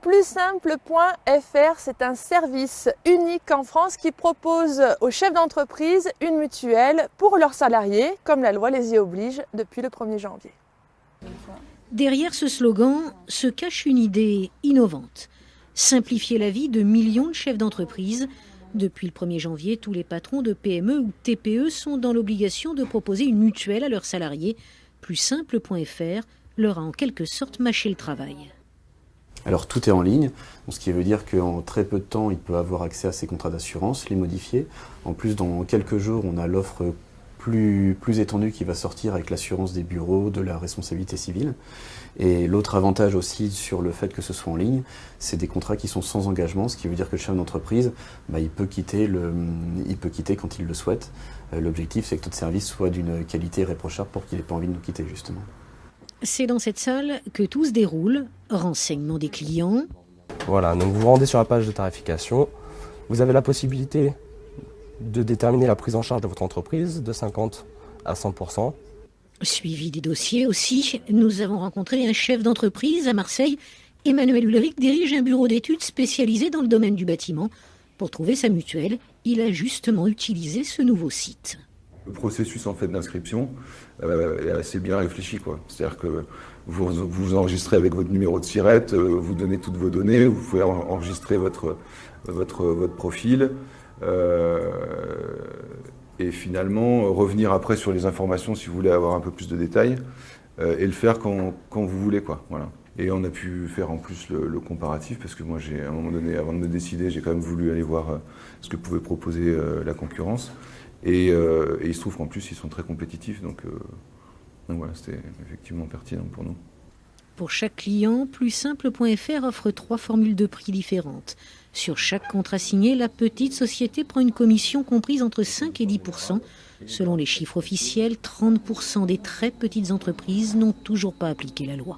Plussimple.fr, c'est un service unique en France qui propose aux chefs d'entreprise une mutuelle pour leurs salariés, comme la loi les y oblige depuis le 1er janvier. Derrière ce slogan se cache une idée innovante. Simplifier la vie de millions de chefs d'entreprise. Depuis le 1er janvier, tous les patrons de PME ou TPE sont dans l'obligation de proposer une mutuelle à leurs salariés. Plussimple.fr leur a en quelque sorte mâché le travail. Alors tout est en ligne, donc ce qui veut dire qu'en très peu de temps, il peut avoir accès à ses contrats d'assurance, les modifier. En plus, dans quelques jours, on a l'offre plus étendue qui va sortir avec l'assurance des bureaux, de la responsabilité civile. Et l'autre avantage aussi sur le fait que ce soit en ligne, c'est des contrats qui sont sans engagement, ce qui veut dire que le chef d'entreprise, il peut quitter quand il le souhaite. L'objectif, c'est que notre service soit d'une qualité irréprochable pour qu'il n'ait pas envie de nous quitter, justement. C'est dans cette salle que tout se déroule. Renseignement des clients. Voilà, donc vous vous rendez sur la page de tarification. Vous avez la possibilité de déterminer la prise en charge de votre entreprise de 50 à 100%. Suivi des dossiers aussi, nous avons rencontré un chef d'entreprise à Marseille. Emmanuel Ulrich dirige un bureau d'études spécialisé dans le domaine du bâtiment. Pour trouver sa mutuelle, il a justement utilisé ce nouveau site. Le processus en fait d'inscription est assez bien réfléchi, quoi. C'est-à-dire que vous enregistrez avec votre numéro de SIRET, vous donnez toutes vos données, vous pouvez enregistrer votre profil et finalement revenir après sur les informations si vous voulez avoir un peu plus de détails et le faire quand vous voulez, quoi. Voilà. Et on a pu faire en plus le comparatif parce que moi à un moment donné, avant de me décider, j'ai quand même voulu aller voir ce que pouvait proposer la concurrence. Et il se trouve qu'en plus, ils sont très compétitifs, donc voilà, c'était effectivement pertinent pour nous. Pour chaque client, Plussimple.fr offre 3 formules de prix différentes. Sur chaque contrat signé, la petite société prend une commission comprise entre 5 et 10%. Selon les chiffres officiels, 30% des très petites entreprises n'ont toujours pas appliqué la loi.